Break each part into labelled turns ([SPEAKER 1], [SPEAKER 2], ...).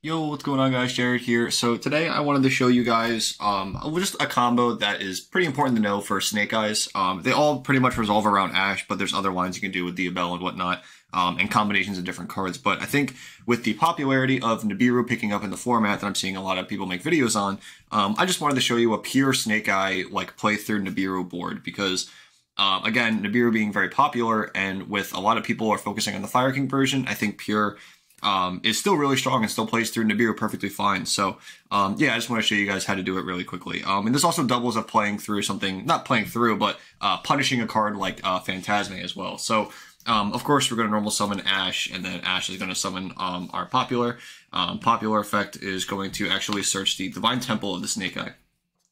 [SPEAKER 1] Yo, what's going on guys? Jared here. So today I wanted to show you guys just a combo that is pretty important to know for Snake Eyes. They all pretty much revolve around Ash, but there's other lines you can do with Diabell and whatnot, and combinations of different cards. But I think with the popularity of Nibiru picking up in the format that I'm seeing a lot of people make videos on, I just wanted to show you a pure Snake Eye like playthrough Nibiru board because again, Nibiru being very popular and with a lot of people are focusing on the Fire King version, I think pure is still really strong and still plays through Nibiru perfectly fine. So, yeah, I just want to show you guys how to do it really quickly. And this also doubles up playing through something, not playing through, but punishing a card like Phantasme as well. So, of course, we're going to normal summon Ash, and then Ash is going to summon our Popular. Popular effect is going to actually search the Divine Temple of the Snake Eye.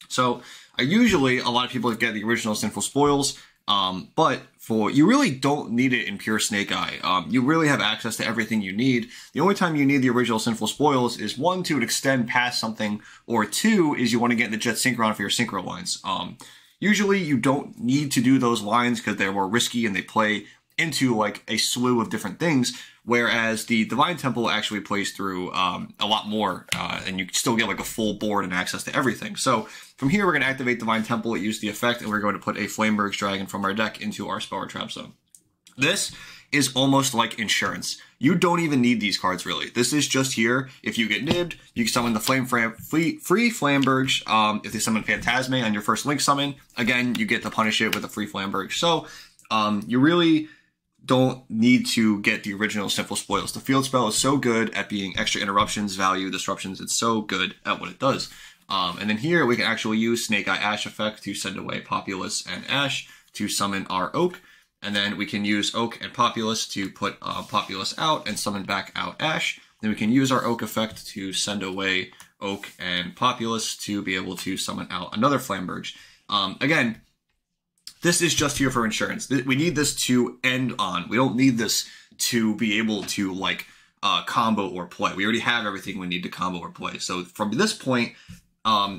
[SPEAKER 1] So, usually, a lot of people get the original Sinful Spoils, but you really don't need it in pure Snake Eye. You really have access to everything you need. The only time you need the original Sinful Spoils is one, to extend past something, or two, is you want to get the Jet Synchron for your Synchro lines. Usually you don't need to do those lines because they're more risky and they play into like a slew of different things, whereas the Divine Temple actually plays through a lot more, and you still get like a full board and access to everything. So from here, we're going to activate Divine Temple, use the effect, and we're going to put a Flameberg's Dragon from our deck into our Spellra Trap Zone. This is almost like insurance. You don't even need these cards, really. This is just here. If you get nibbed, you can summon the free Flambergs. If they summon Phantasme on your first Link summon, again, you get to punish it with a free Flamberg. So you really don't need to get the original Sinful Spoils. The field spell is so good at being extra interruptions, value, disruptions. It's so good at what it does. And then here we can actually use Snake Eye Ash effect to send away Populous and Ash to summon our Oak. And then we can use Oak and Populous to put Populous out and summon back out Ash. Then we can use our Oak effect to send away Oak and Populous to be able to summon out another Flamberge. Again, this is just here for insurance. We need this to end on. We don't need this to be able to like combo or play. We already have everything we need to combo or play. So from this point,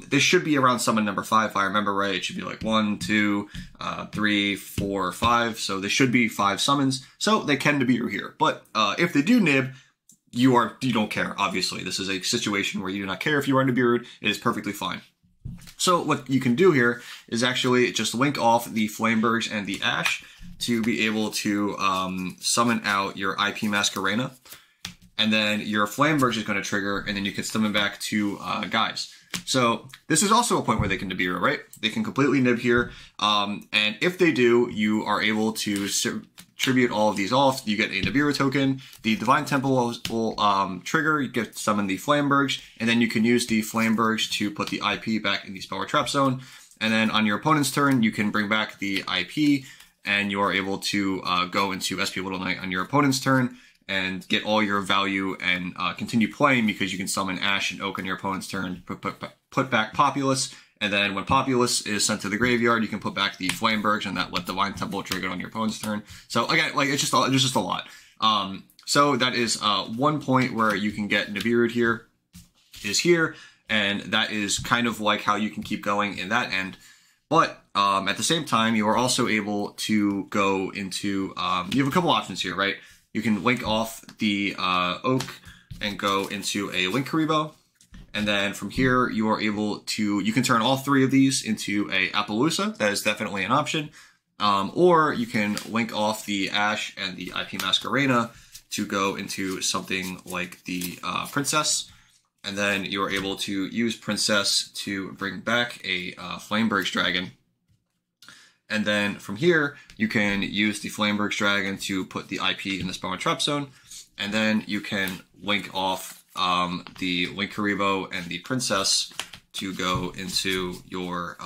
[SPEAKER 1] this should be around summon number 5. If I remember right, it should be like 1, 2, 3, 4, 5. So there should be 5 summons. So they can Nibiru here. But if they do nib, you don't care. Obviously, this is a situation where you do not care if you are Nibiru'd. It is perfectly fine. So what you can do here is actually just link off the Flambergs and the Ash to be able to summon out your IP Masquerena. And then your Flambergs is going to trigger, and then you can summon back 2 guys. So this is also a point where they can Nibiru, right? They can completely nib here. And if they do, you are able to tribute all of these off. You get a Nibiru token. The Divine Temple will trigger. You get to summon the Flambergs, and then you can use the Flambergs to put the IP back in the Spellra Trap Zone. And then on your opponent's turn, you can bring back the IP, and you are able to go into SP Little Knight on your opponent's turn and get all your value and continue playing because you can summon Ash and Oak on your opponent's turn, put back Populous, and then when Populous is sent to the graveyard, you can put back the Flambergs and that let Divine Temple trigger on your opponent's turn. So again, like it's just a lot. So that is one point where you can get Nibiru'd here, is here, and that is kind of like how you can keep going in that end. But at the same time, you are also able to go into, you have a couple options here, right? You can link off the Oak and go into a Linkuriboh. And then from here, you are able to, you can turn all 3 of these into a Appaloosa. That is definitely an option. Or you can link off the Ash and the IP Masquerena to go into something like the Princess. And then you are able to use Princess to bring back a Flameberg's Dragon. And then from here, you can use the Flameberg's Dragon to put the IP in the Spellra Trap Zone. And then you can link off the Linkuriboh and the Princess to go into your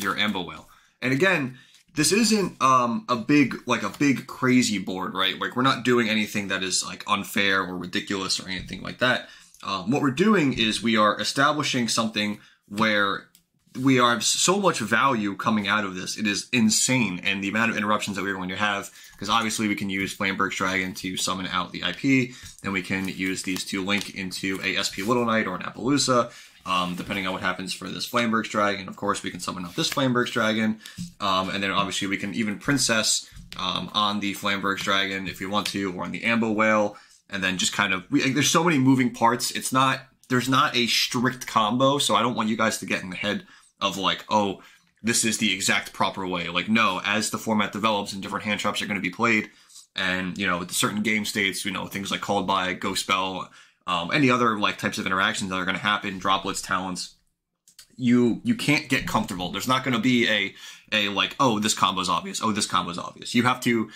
[SPEAKER 1] Ambo Whale. And again, this isn't a big crazy board, right? Like we're not doing anything that is like unfair or ridiculous or anything like that. What we're doing is we are establishing something where we have so much value coming out of this. It is insane. And the amount of interruptions that we're going to have, because obviously we can use Flamberg's Dragon to summon out the IP, and we can use these to link into a SP Little Knight or an Appaloosa, depending on what happens for this Flamberg's Dragon. Of course, we can summon out this Flamberg's Dragon, and then obviously we can even Princess on the Flamberg's Dragon if we want to, or on the Ambo Whale, and then just kind of, there's so many moving parts. There's not a strict combo, so I don't want you guys to get in the head of like, oh, this is the exact proper way. Like, no, as the format develops and different hand traps are going to be played, and, you know, certain game states, you know, things like Called By, Ghost Spell, any other like types of interactions that are going to happen, droplets, talents, you can't get comfortable. There's not going to be a like, oh, this combo's obvious. Oh, this combo's obvious. You have to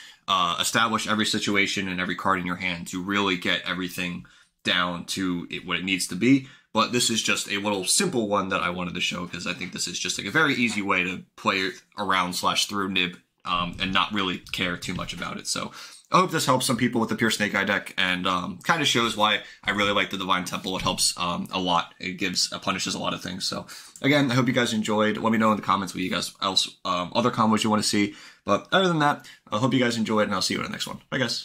[SPEAKER 1] establish every situation and every card in your hand to really get everything down to what it needs to be. But this is just a little simple one that I wanted to show because I think this is just like a very easy way to play around / through Nib and not really care too much about it. So I hope this helps some people with the pure Snake Eye deck and kind of shows why I really like the Divine Temple. It helps a lot. It punishes a lot of things. So again, I hope you guys enjoyed. Let me know in the comments what you guys other combos you want to see. But other than that, I hope you guys enjoyed and I'll see you in the next one. Bye guys.